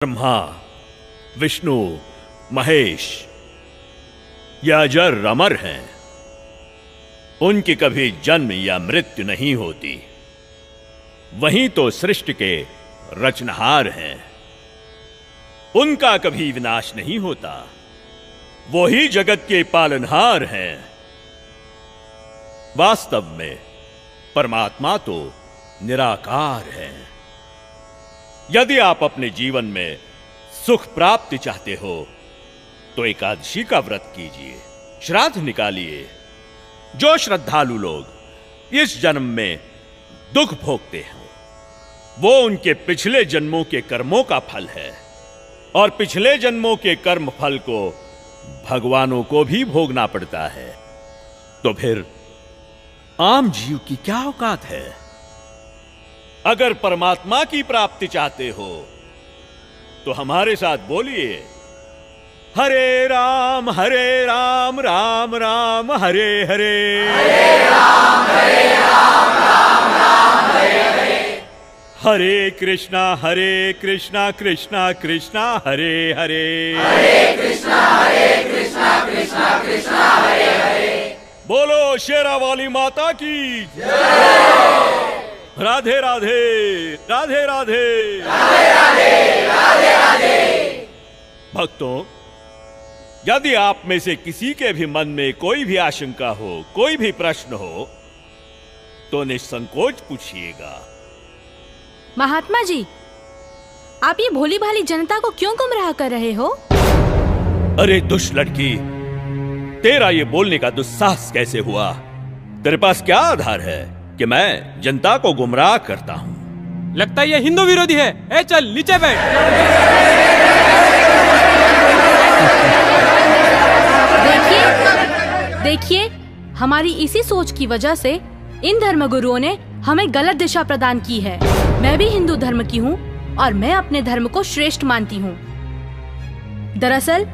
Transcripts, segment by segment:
ब्रह्मा, विष्णु, महेश ये अजर अमर हैं। उनकी कभी जन्म या मृत्यु नहीं होती। वही तो सृष्टि के रचनहार हैं। उनका कभी विनाश नहीं होता। वो ही जगत के पालनहार हैं। वास्तव में परमात्मा तो निराकार है। यदि आप अपने जीवन में सुख प्राप्ति चाहते हो तो एकादशी का व्रत कीजिए, श्राद्ध निकालिए। जो श्रद्धालु लोग इस जन्म में दुख भोगते हैं वो उनके पिछले जन्मों के कर्मों का फल है, और पिछले जन्मों के कर्म फल को भगवानों को भी भोगना पड़ता है। तो फिर आम जीव की क्या औकात है? अगर परमात्मा की प्राप्ति चाहते हो तो हमारे साथ बोलिए, हरे राम राम राम हरे हरे, हरे राम राम राम हरे हरे, हरे कृष्णा कृष्णा कृष्णा हरे हरे, हरे कृष्णा कृष्णा कृष्णा हरे हरे। बोलो शेरा वाली माता की राधे राधे राधे राधे राधे राधे राधे राधे। भक्तों, यदि आप में से किसी के भी मन में कोई भी आशंका हो, कोई भी प्रश्न हो तो निसंकोच पूछिएगा। महात्मा जी, आप ये भोली भाली जनता को क्यों गुमराह कर रहे हो? अरे दुष्ट लड़की, तेरा ये बोलने का दुस्साहस कैसे हुआ? तेरे पास क्या आधार है कि मैं जनता को गुमराह करता हूँ? लगता है ये हिंदू विरोधी है। ए चल नीचे बैठ। देखिए, हमारी इसी सोच की वजह से इन धर्मगुरुओं ने हमें गलत दिशा प्रदान की है। मैं भी हिंदू धर्म की हूँ और मैं अपने धर्म को श्रेष्ठ मानती हूँ। दरअसल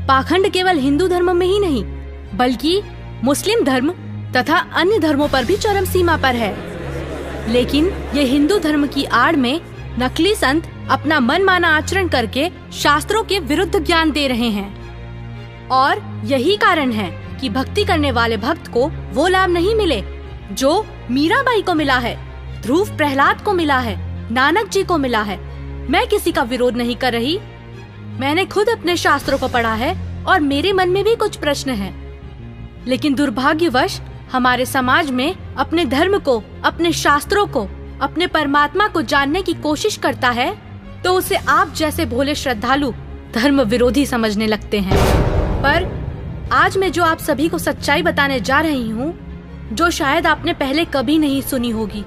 पाखंड केवल हिंदू धर्म में ही नहीं बल्कि मुस्लिम धर्म तथा अन्य धर्मों पर भी चरम सीमा पर है। लेकिन ये हिंदू धर्म की आड़ में नकली संत अपना मनमाना आचरण करके शास्त्रों के विरुद्ध ज्ञान दे रहे हैं, और यही कारण है कि भक्ति करने वाले भक्त को वो लाभ नहीं मिले जो मीराबाई को मिला है, ध्रुव प्रहलाद को मिला है, नानक जी को मिला है। मैं किसी का विरोध नहीं कर रही। मैंने खुद अपने शास्त्रों को पढ़ा है और मेरे मन में भी कुछ प्रश्न हैं। लेकिन दुर्भाग्यवश हमारे समाज में अपने धर्म को, अपने शास्त्रों को, अपने परमात्मा को जानने की कोशिश करता है तो उसे आप जैसे भोले श्रद्धालु धर्म विरोधी समझने लगते हैं। पर आज मैं जो आप सभी को सच्चाई बताने जा रही हूँ, जो शायद आपने पहले कभी नहीं सुनी होगी।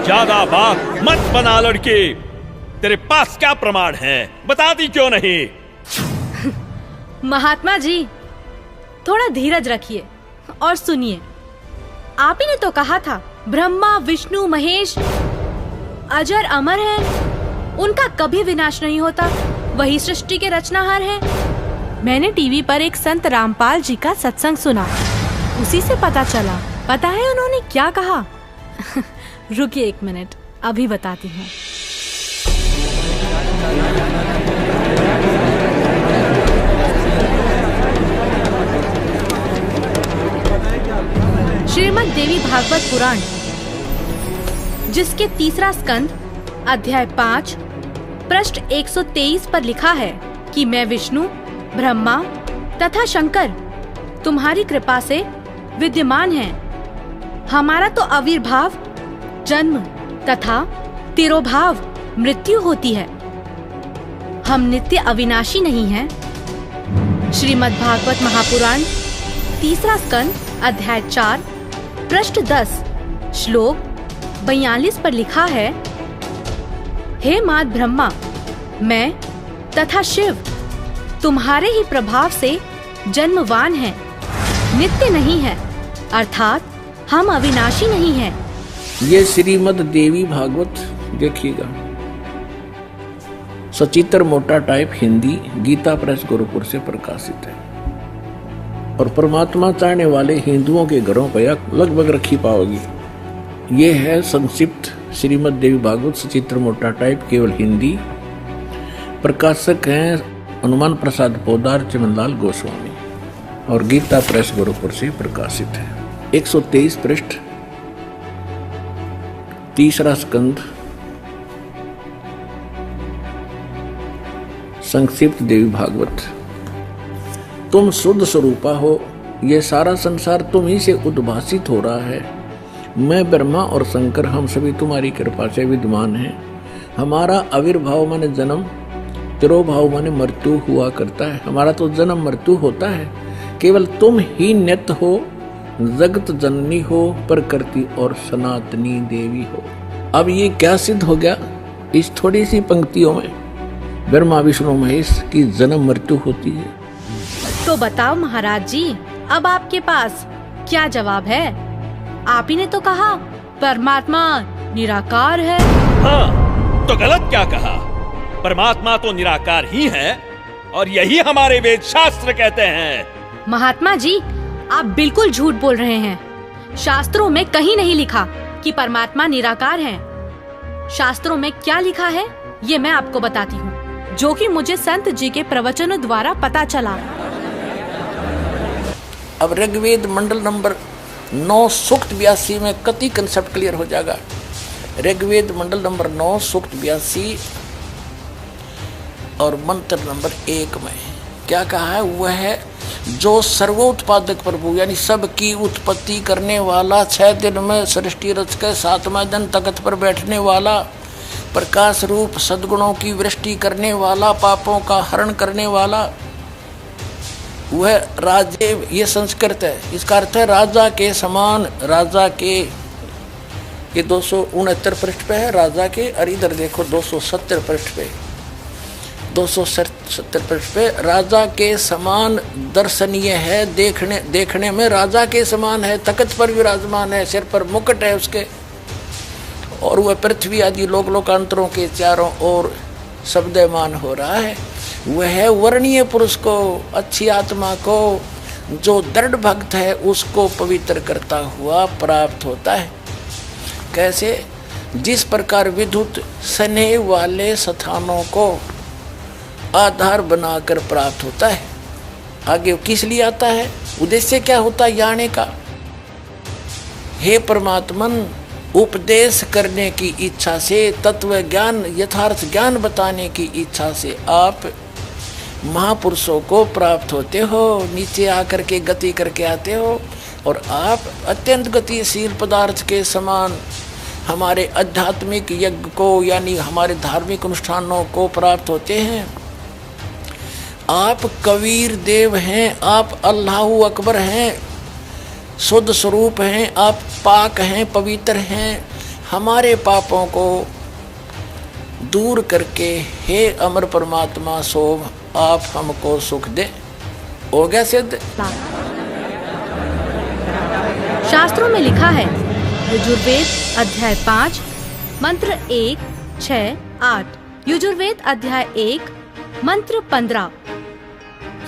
ज्यादा बात मत बना लड़के। तेरे पास क्या प्रमाण है? बताती क्यों नहीं? महात्मा जी, थोड़ा धीरज रखिए और सुनिए। आप ही ने तो कहा था ब्रह्मा, विष्णु, महेश अजर अमर हैं, उनका कभी विनाश नहीं होता, वही सृष्टि के रचनाहार हैं। मैंने टीवी पर एक संत रामपाल जी का सत्संग सुना, उसी से पता चला। पता है उन्होंने क्या कहा? रुकिए एक मिनट, अभी बताती हूँ। श्रीमद् देवी भागवत पुराण, जिसके तीसरा स्कंद अध्याय 5 पृष्ठ 123 पर लिखा है कि मैं विष्णु, ब्रह्मा तथा शंकर तुम्हारी कृपा से विद्यमान हैं। हमारा तो आविर्भाव, जन्म तथा तिरोभाव मृत्यु होती है। हम नित्य अविनाशी नहीं हैं। श्रीमद् भागवत महापुराण तीसरा स्कंद अध्याय 4 पृष्ठ 10 श्लोक 42 पर लिखा है, हे मात ब्रह्मा, मैं तथा शिव तुम्हारे ही प्रभाव से जन्मवान हैं, नित्य नहीं है, अर्थात हम अविनाशी नहीं हैं। ये श्रीमद् देवी भागवत देखिएगा, सचित्र मोटा टाइप हिंदी, गीता प्रेस गोरखपुर से प्रकाशित है। और परमात्मा चाहने वाले हिंदुओं के घरों पर लगभग रखी पाओगी। ये है संक्षिप्त श्रीमद् देवी भागवत सचित्र मोटा टाइप, केवल हिंदी। प्रकाशक हैं हनुमान प्रसाद पोदार, चमनलाल गोस्वामी, और गीता प्रेस गोरखपुर से प्रकाशित है। 123 पृष्ठ, तीसरा स्कंद, संक्षिप्त देवी भागवत। तुम शुद्ध स्वरूपा हो, ये सारा संसार तुम ही से उद्भासित हो रहा है। मैं ब्रह्मा और शंकर हम सभी तुम्हारी कृपा से विद्यमान हैं। हमारा आविर्भाव माने जन्म, तिरोभाव माने मृत्यु हुआ करता है। हमारा तो जन्म मृत्यु होता है, केवल तुम ही नित्य हो, जगत जननी हो, प्रकृति और सनातनी देवी हो। अब ये क्या सिद्ध हो गया इस थोड़ी सी पंक्तियों में? ब्रह्मा विष्णु महेश की जन्म मृत्यु होती है। तो बताओ महाराज जी, अब आपके पास क्या जवाब है? आप ही ने तो कहा परमात्मा निराकार है। हाँ, तो गलत क्या कहा? परमात्मा तो निराकार ही है, और यही हमारे वेद शास्त्र कहते हैं। महात्मा जी, आप बिल्कुल झूठ बोल रहे हैं। शास्त्रों में कहीं नहीं लिखा कि परमात्मा निराकार है। शास्त्रों में क्या लिखा है ये मैं आपको बताती हूँ, जो कि मुझे संत जी के प्रवचनों द्वारा पता चला। अब ऋग्वेद मंडल नंबर 9 सूक्त 82 में कति कंसेप्ट क्लियर हो जाएगा। ऋग्वेद मंडल नंबर 9 सूक्त 82 और मंत्र नंबर 1 में क्या कहा है? वह है जो सर्वोत्पादक प्रभु, यानी सबकी उत्पत्ति करने वाला, 6 दिन में सृष्टि रच के 7वां दिन तख्त पर बैठने वाला, प्रकाश रूप सद्गुणों की वृष्टि करने वाला, पापों का हरण करने वाला, वह राजे, ये संस्कृत है, इसका अर्थ है राजा के समान। राजा के, ये 269 पृष्ठ पे है राजा के, और इधर देखो 270 पृष्ठ पे, 270 पृष्ठ पे राजा के समान दर्शनीय है, देखने में राजा के समान है, तख्त पर विराजमान है, सिर पर मुकुट है उसके, और वह पृथ्वी आदि लोकांतरों के चारों ओर शब्दमान हो रहा है। वह वर्णीय पुरुष को, अच्छी आत्मा को, जो दृढ़ भक्त है उसको पवित्र करता हुआ प्राप्त होता है। कैसे? जिस प्रकार विद्युत स्नेह वाले स्थानों को आधार बनाकर प्राप्त होता है। आगे किस लिए आता है? उद्देश्य क्या होता है आने का? हे परमात्मन, उपदेश करने की इच्छा से, तत्व ज्ञान, यथार्थ ज्ञान बताने की इच्छा से आप महापुरुषों को प्राप्त होते हो, नीचे आकर के गति करके आते हो, और आप अत्यंत गतिशील पदार्थ के समान हमारे आध्यात्मिक यज्ञ को, यानी हमारे धार्मिक अनुष्ठानों को प्राप्त होते हैं। आप कबीर देव हैं, आप अल्लाहु अकबर हैं, शुद्ध स्वरूप हैं, आप पाक हैं, पवित्र हैं। हमारे पापों को दूर करके हे अमर परमात्मा सोम, आप हमको सुख दे। हो गया सिद्ध। शास्त्रों में लिखा है, यजुर्वेद अध्याय 5 मंत्र 1, 6, 8, यजुर्वेद अध्याय 1 मंत्र 15,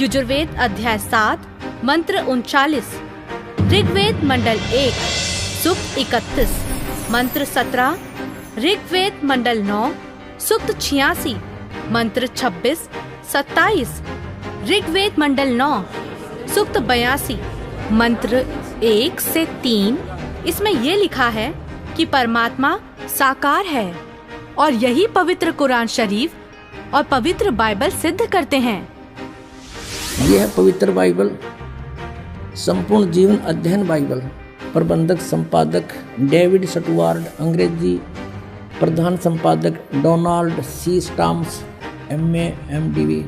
यजुर्वेद अध्याय 7 मंत्र 39, ऋग्वेद मंडल 1 सूक्त 31 मंत्र 17, ऋग्वेद मंडल 9 सूक्त 86 मंत्र 26, 27, ऋग्वेद मंडल 9 सूक्त 82 मंत्र 1 से 3। इसमें ये लिखा है कि परमात्मा साकार है, और यही पवित्र कुरान शरीफ और पवित्र बाइबल सिद्ध करते हैं। यह है पवित्र बाइबल, संपूर्ण जीवन अध्ययन बाइबल। प्रबंधक संपादक डेविड स्टुअर्ट, अंग्रेजी प्रधान संपादक Donald C Stamps, MA MDV,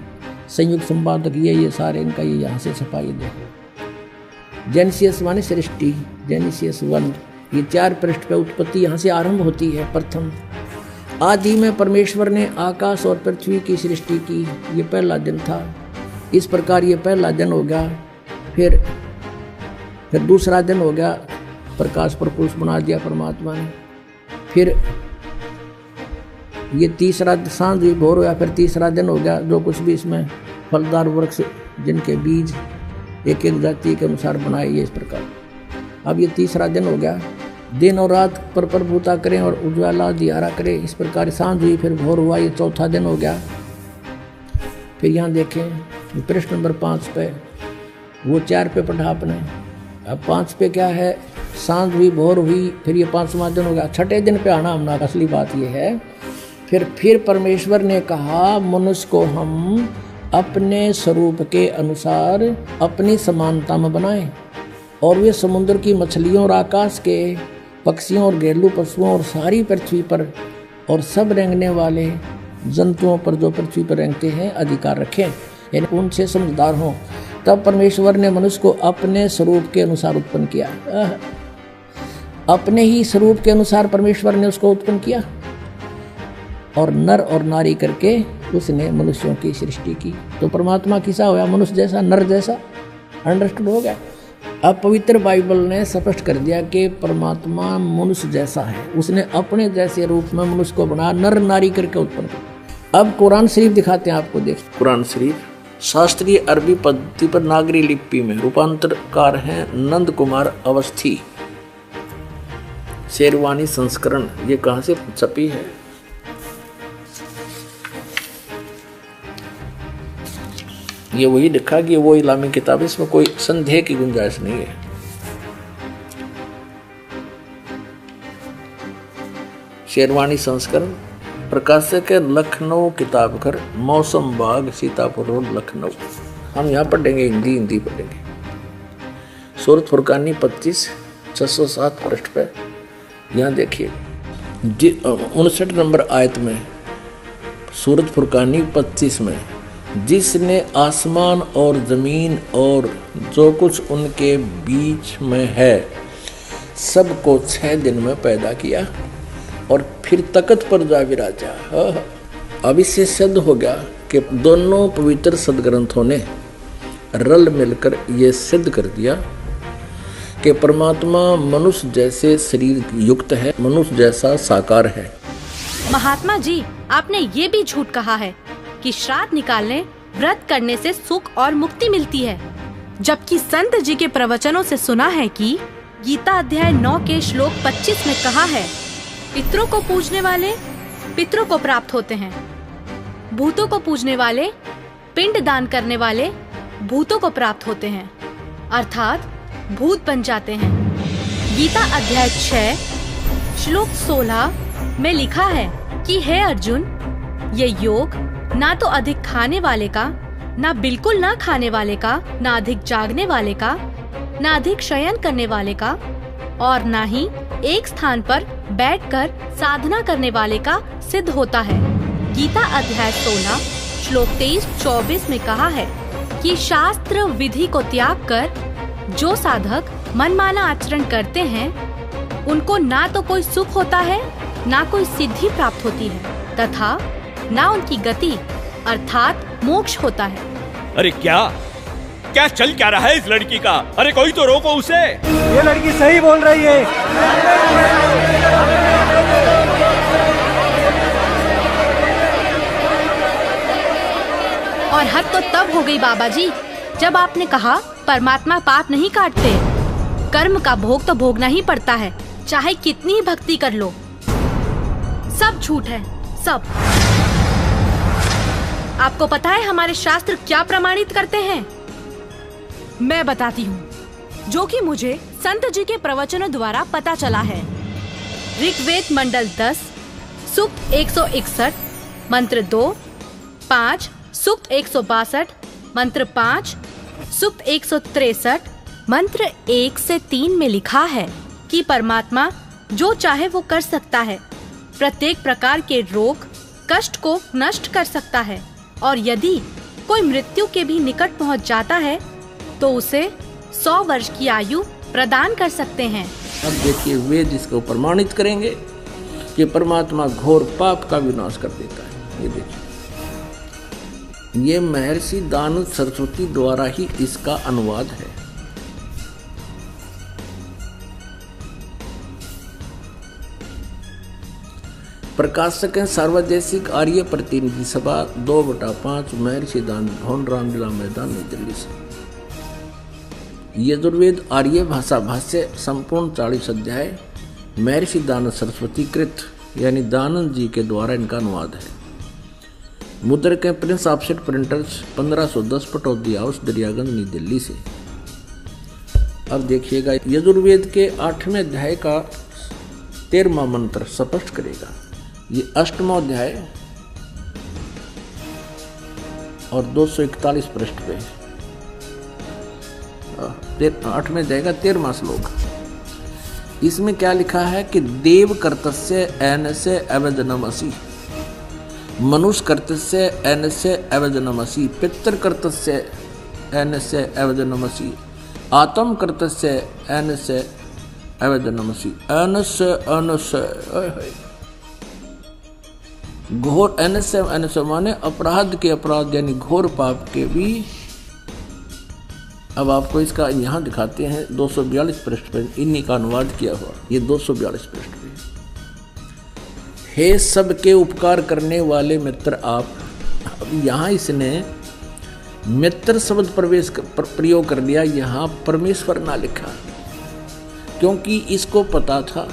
संयुक्त संपादक ये सारे इनका ये यहाँ से छपाई देखो। जेनेसिस माने सृष्टि, जेनेसिस 1, ये 4 पृष्ठ पे उत्पत्ति यहाँ से आरंभ होती है। प्रथम आदि में परमेश्वर ने आकाश और पृथ्वी की सृष्टि की, ये पहला दिन था। इस प्रकार ये पहला दिन हो गया। फिर दूसरा दिन हो गया, प्रकाश पर पुरुष बना दिया परमात्मा ने। फिर ये तीसरा सांझ भोर हो गया, फिर तीसरा दिन हो गया। जो कुछ भी इसमें फलदार वृक्ष जिनके बीज एक एक जाति के अनुसार बनाए, ये इस प्रकार। अब ये तीसरा दिन हो गया। दिन और रात पर प्रभुता करें और उज्ज्वला दियारा करें। इस प्रकार सांझ हुई, फिर भोर हुआ, ये चौथा दिन हो गया। फिर यहाँ देखें प्रश्न नंबर 5 पे, वो 4 पे पढ़ा आपने, अब 5 पे क्या है, सांझ हुई भोर हुई, फिर ये 5वां दिन हो गया। छठे दिन पे आना हमने, असली बात ये है। फिर परमेश्वर ने कहा मनुष्य को हम अपने स्वरूप के अनुसार अपनी समानता में बनाएं, और वे समुद्र की मछलियों और आकाश के पक्षियों और घरेलू पशुओं और सारी पृथ्वी पर और सब रेंगने वाले जंतुओं पर जो पृथ्वी पर रेंगते हैं अधिकार रखें, यानी उनसे समझदार हों। तब परमेश्वर ने मनुष्य को अपने स्वरूप के अनुसार उत्पन्न किया। अपने ही स्वरूप के अनुसार परमेश्वर ने उसको उत्पन्न किया, और नर और नारी करके उसने मनुष्यों की सृष्टि की। तो परमात्मा किसा होया, मनुष्य जैसा, नर जैसा। अंडरस्टूड हो गया। अब पवित्र बाइबल ने स्पष्ट कर दिया कि परमात्मा मनुष्य जैसा है, उसने अपने जैसे रूप में मनुष्य को बनाया, नर नारी करके उत्पन्न किया। अब कुरान शरीफ दिखाते हैं आपको, देख कुरान शरीफ शास्त्रीय अरबी पद्धति पर नागरी लिपि में रूपांतरकार हैं नंद कुमार अवस्थी, शेरवानी संस्करण। ये कहाँ से छपी है? ये वही लिखा कि वो इस्लामी किताब, इसमें कोई संदेह की गुंजाइश नहीं है। शेरवानी संस्करण, प्रकाशक है लखनऊ किताब घर, मौसम बाग, सीतापुर रोड, लखनऊ। हम यहाँ पढ़ेंगे, हिंदी पढ़ेंगे। सूरत फुरकानी 25 607 पृष्ठ पे यहाँ देखिए 59 नंबर आयत में, सूरत फुरकानी 25 में, जिसने आसमान और जमीन और जो कुछ उनके बीच में है सबको 6 दिन में पैदा किया और फिर तख्त पर जा विराजा। अब इससे सिद्ध हो गया कि दोनों पवित्र सदग्रंथों ने रल मिलकर ये सिद्ध कर दिया कि परमात्मा मनुष्य जैसे शरीर युक्त है, मनुष्य जैसा साकार है। महात्मा जी, आपने ये भी झूठ कहा है कि श्राद्ध निकालने, व्रत करने से सुख और मुक्ति मिलती है, जबकि संत जी के प्रवचनों से सुना है कि गीता अध्याय 9 के श्लोक 25 में कहा है, पितरों को पूजने वाले पितरों को प्राप्त होते हैं, भूतों को पूजने वाले, पिंड दान करने वाले भूतों को प्राप्त होते हैं, अर्थात भूत बन जाते हैं। गीता अध्याय 6 श्लोक 16 में लिखा है कि हे अर्जुन, ये योग ना तो अधिक खाने वाले का, ना बिल्कुल ना खाने वाले का, ना अधिक जागने वाले का, ना अधिक शयन करने वाले का, और ना ही एक स्थान पर बैठकर साधना करने वाले का सिद्ध होता है। गीता अध्याय 16 श्लोक 23-24 में कहा है कि शास्त्र विधि को त्याग कर जो साधक मनमाना आचरण करते हैं, उनको ना तो कोई सुख होता है, ना कोई सिद्धि प्राप्त होती है, तथा ना उनकी गति अर्थात मोक्ष होता है। अरे क्या चल क्या रहा है इस लड़की का? अरे कोई तो रोको उसे। ये लड़की सही बोल रही है। और हद तो तब हो गई बाबा जी, जब आपने कहा परमात्मा पाप नहीं काटते, कर्म का भोग तो भोगना ही पड़ता है, चाहे कितनी ही भक्ति कर लो। सब झूठ है, सब। आपको पता है हमारे शास्त्र क्या प्रमाणित करते हैं? मैं बताती हूँ, जो कि मुझे संत जी के प्रवचनों द्वारा पता चला है। ऋग्वेद मंडल 10 सूक्त 161 मंत्र 2, 5 सूक्त 162 मंत्र 5, सूक्त 163 मंत्र 1 से 3 में लिखा है कि परमात्मा जो चाहे वो कर सकता है, प्रत्येक प्रकार के रोग कष्ट को नष्ट कर सकता है, और यदि कोई मृत्यु के भी निकट पहुंच जाता है तो उसे 100 वर्ष की आयु प्रदान कर सकते हैं। अब देखिए वेद इसको प्रमाणित करेंगे कि परमात्मा घोर पाप का विनाश कर देता है। ये देखिए, ये महर्षि दानु सरस्वती द्वारा ही इसका अनुवाद है। प्रकाशक हैं सर्वदेशिक आर्य प्रतिनिधि सभा 2/5 महर्षि दान भवन रामलीला मैदान नई दिल्ली से। यजुर्वेद आर्य भाषा भाष्य संपूर्ण 40 अध्याय महर्षि दानंद सरस्वती कृत यानी दानंद जी के द्वारा इनका अनुवाद है। मुद्रक है Prince offset printers 1510 Pataudi house Daryaganj नई दिल्ली से। अब देखिएगा यजुर्वेद के 8वें अध्याय का 13वां मंत्र स्पष्ट करेगा। ये 8वां अध्याय और 241 पृष्ठ पे 8वें अध्याय का 13वां श्लोक। इसमें क्या लिखा है कि देव कर्तस्य एनस्य अवजनमसि, मनुष्य कर्तस्य एनस्य अवजनमसि, पितृ कर्तस्य एनस्य अवजनमसि, आत्म कर्तस्य एनस्य अवजनमसि। एनस्य एनस्य घोर एनस्य एनस्य माने अपराध के अपराध यानी घोर पाप के भी। अब आपको इसका यहाँ दिखाते हैं 242 पृष्ठ पर इन्हीं का अनुवाद किया हुआ। ये 242 पृष्ठ पे। हे सबके उपकार करने वाले मित्र आप। अब यहाँ इसने मित्र शब्द प्रयोग कर दिया, यहाँ परमेश्वर ना लिखा, क्योंकि इसको पता था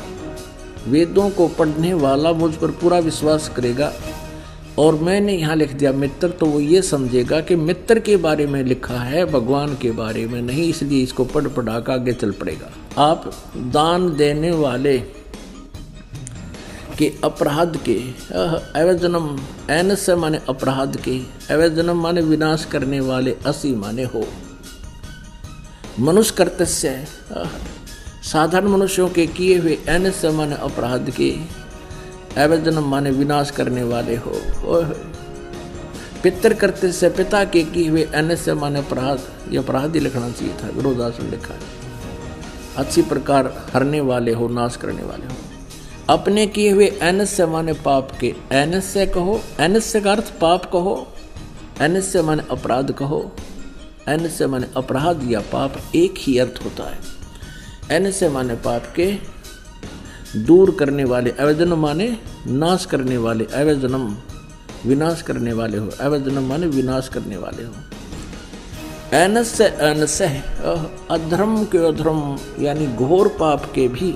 वेदों को पढ़ने वाला मुझ पर पूरा विश्वास करेगा, और मैंने यहाँ लिख दिया मित्र, तो वो ये समझेगा कि मित्र के बारे में लिखा है, भगवान के बारे में नहीं, इसलिए इसको पढ़ पढ़ा कर आगे चल पड़ेगा। आप दान देने वाले के अपराध के अवजनम, एनस्य माने अपराध के, अवजनम माने विनाश करने वाले, असी माने हो, मनुष्य कर्तस्य साधारण मनुष्यों के किए हुए, एनस्य माने अपराध के, अवजनम माने विनाश करने वाले हो। पितृ कर्तस्य पिता के किए हुए, एनस्य माने अपराध, ये अपराध ही लिखना चाहिए था, विरोधासन लिखा है। अच्छी प्रकार हरने वाले हो, नाश करने वाले हो। अपने किए हुए, एनस्य माने पाप के, एनस्य कहो, एनस्य का अर्थ पाप कहो, एनस्य माने अपराध कहो, एनस्य माने अपराध या पाप एक ही अर्थ होता है। एनस्य माने पाप के दूर करने वाले, अवजनम माने नाश करने वाले, अवजनम विनाश करने वाले हो, अवजनम माने विनाश करने वाले हो। एनस्य एनस्य अधर्म के अधर्म यानी घोर पाप के भी,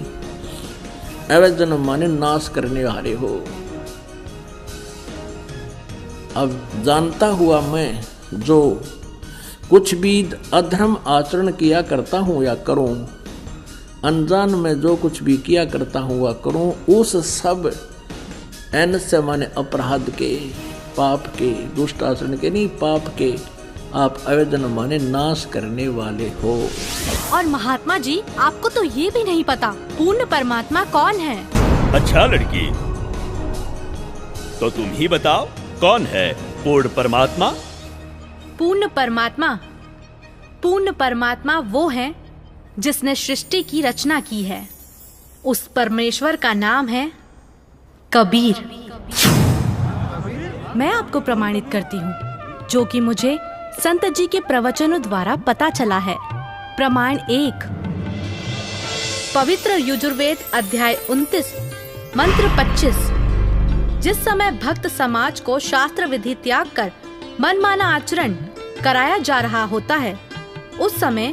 अवजनम माने नाश करने वाले हो। अब जानता हुआ मैं जो कुछ भी अधर्म आचरण किया करता हूँ या करूँ, अनजान में जो कुछ भी किया करता हूँ वह करूँ, उस सब एनस्य माने अपराध के, पाप के, दुष्ट आचरण के नहीं, पाप के आप अवजनम माने नाश करने वाले हो। और महात्मा जी, आपको तो ये भी नहीं पता पूर्ण परमात्मा कौन है। अच्छा लड़की, तो तुम ही बताओ कौन है पूर्ण परमात्मा? पूर्ण परमात्मा, पूर्ण परमात्मा वो है जिसने सृष्टि की रचना की है। उस परमेश्वर का नाम है कबीर। मैं आपको प्रमाणित करती हूँ, जो कि मुझे संत जी के प्रवचनों द्वारा पता चला है। प्रमाण 1, पवित्र यजुर्वेद अध्याय 29 मंत्र 25। जिस समय भक्त समाज को शास्त्र विधि त्याग कर मनमाना आचरण कराया जा रहा होता है, उस समय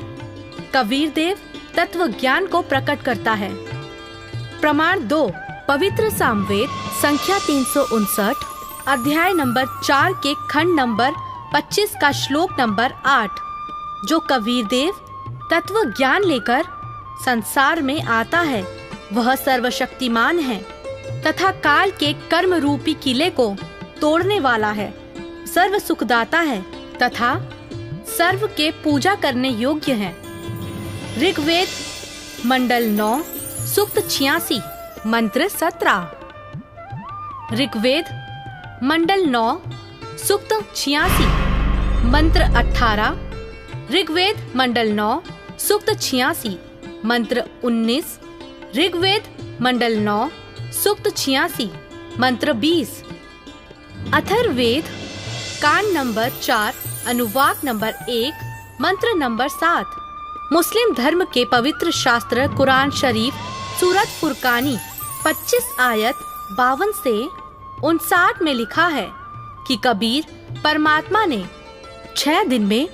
कबीर देव तत्व ज्ञान को प्रकट करता है। प्रमाण 2, पवित्र सामवेद संख्या 359 अध्याय नंबर 4 के खंड नंबर 25 का श्लोक नंबर 8, जो कबीर देव तत्व ज्ञान लेकर संसार में आता है, वह सर्वशक्तिमान है तथा काल के कर्म रूपी किले को तोड़ने वाला है, सर्व सुखदाता है तथा सर्व के पूजा करने योग्य है। ऋग्वेद मंडल 9 सूक्त 86 मंत्र 17। ऋग्वेद मंडल 9 सूक्त 86 मंत्र 18। ऋग्वेद मंडल 9 सूक्त 86 मंत्र 19। ऋग्वेद मंडल 9 सूक्त 86 मंत्र 20। अथर्ववेद कांड नंबर 4 अनुवाक नंबर 1 मंत्र नंबर 7। मुस्लिम धर्म के पवित्र शास्त्र कुरान शरीफ सूरत फुरकानी 25 आयत 52 से 59 में लिखा है कि कबीर परमात्मा ने 6 दिन में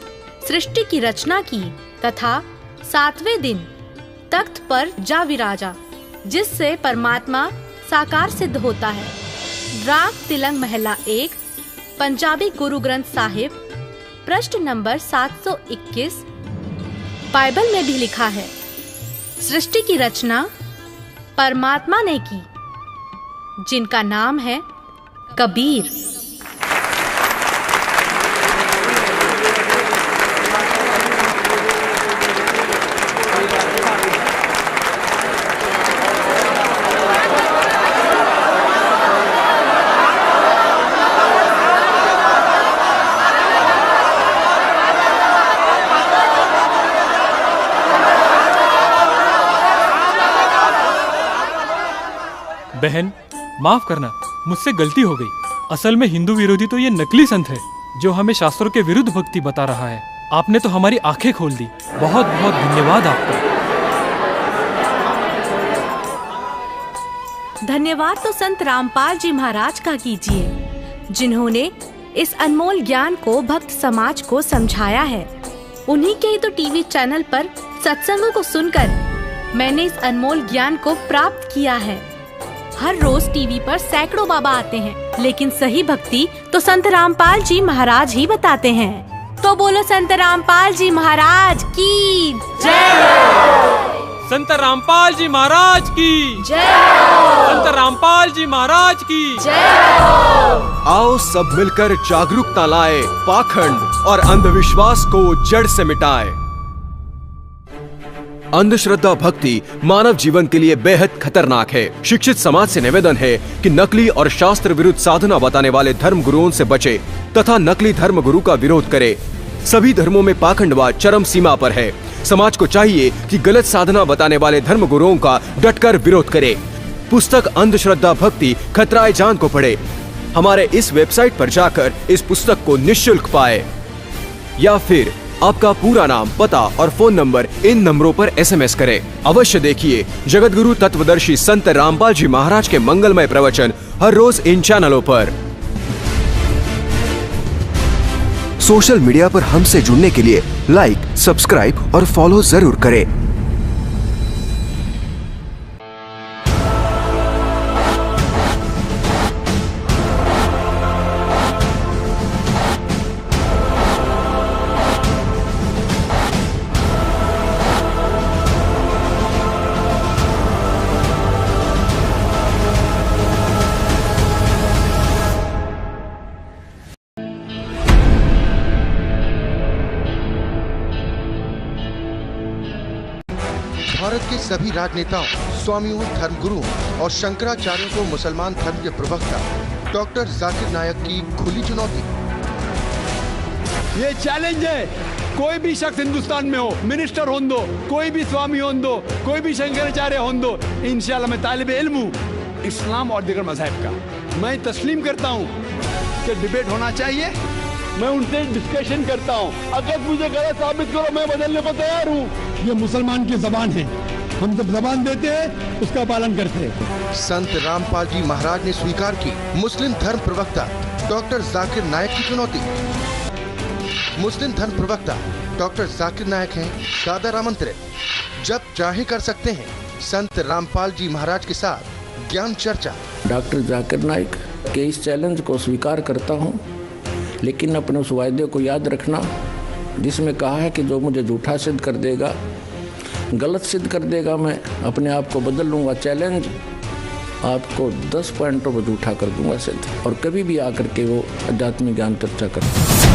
सृष्टि की रचना की तथा 7वें दिन तख्त पर जा विराजा। जिससे परमात्मा साकार सिद्ध होता है। राग तिलंग महला 1, पंजाबी गुरु ग्रंथ साहिब, पृष्ठ नंबर 721। बाइबल में भी लिखा है, सृष्टि की रचना परमात्मा ने की, जिनका नाम है कबीर। बहन, माफ करना, मुझसे गलती हो गई। असल में हिंदू विरोधी तो ये नकली संत है जो हमें शास्त्रों के विरुद्ध भक्ति बता रहा है। आपने तो हमारी आंखें खोल दी। बहुत बहुत धन्यवाद आपका। धन्यवाद तो संत रामपाल जी महाराज का कीजिए, जिन्होंने इस अनमोल ज्ञान को भक्त समाज को समझाया है। उन्हीं के ही तो टीवी चैनल पर सत्संगों को सुनकर मैंने इस अनमोल ज्ञान को प्राप्त किया है। हर रोज टीवी पर सैकड़ों बाबा आते हैं, लेकिन सही भक्ति तो संत रामपाल जी महाराज ही बताते हैं। तो बोलो संत रामपाल जी महाराज की जय। संत रामपाल जी महाराज की जय। संत रामपाल जी महाराज की जय। आओ सब मिलकर जागरूकता लाए, पाखंड और अंधविश्वास को जड़ से मिटाए। अंधश्रद्धा भक्ति मानव जीवन के लिए बेहद खतरनाक है। शिक्षित समाज से निवेदन है कि नकली और शास्त्र विरुद्ध साधना बताने वाले धर्म गुरुओं से बचे तथा नकली धर्म गुरु का विरोध करे। सभी धर्मों में पाखंडवाद चरम सीमा पर है। समाज को चाहिए कि गलत साधना बताने वाले धर्म गुरुओं का डटकर विरोध करे। पुस्तक अंधश्रद्धा भक्ति खतराए जान को पढ़े। हमारे इस वेबसाइट पर जाकर इस पुस्तक को निःशुल्क पाए, या फिर आपका पूरा नाम, पता और फोन नंबर इन नंबरों पर SMS करें। अवश्य देखिए जगतगुरु तत्वदर्शी संत रामपाल जी महाराज के मंगलमय प्रवचन हर रोज इन चैनलों पर। सोशल मीडिया पर हमसे जुड़ने के लिए लाइक, सब्सक्राइब और फॉलो जरूर करें। भारत के सभी राजनेताओं, स्वामियों, धर्मगुरुओं और शंकराचार्यों को मुसलमान धर्म के प्रवक्ता डॉक्टर जाकिर नायक की खुली चुनौती। ये चैलेंज है, कोई भी शख्स हिंदुस्तान में हो, मिनिस्टर हों दो, कोई भी स्वामी हों दो, कोई भी शंकराचार्य हों दो, इंशाल्लाह मैं तालिब इल्म हूँ इस्लाम और दीगर मज़हब का। मैं तस्लीम करता हूँ कि डिबेट होना चाहिए। मैं उनसे डिस्कशन करता हूँ, अगर मुझे गलत साबित करो मैं बदलने को तैयार हूँ। ये मुसलमान की जबान है, हम जब जबान देते हैं उसका पालन करते हैं। संत रामपाल जी महाराज ने स्वीकार की मुस्लिम धर्म प्रवक्ता डॉक्टर जाकिर नायक की चुनौती। मुस्लिम धर्म प्रवक्ता डॉक्टर जाकिर नायक हैं दादा आमंत्रित, जब चाहे कर सकते हैं संत रामपाल जी महाराज के साथ ज्ञान चर्चा। डॉक्टर जाकिर नायक के इस चैलेंज को स्वीकार करता हूँ, लेकिन अपने उस वायदे को याद रखना जिसमें कहा है कि जो मुझे झूठा सिद्ध कर देगा, गलत सिद्ध कर देगा, मैं अपने आप को बदल लूँगा। चैलेंज, आपको 10 पॉइंटों पर झूठा कर दूंगा सिद्ध, और कभी भी आकर के वो अध्यात्मिक ज्ञान चर्चा कर।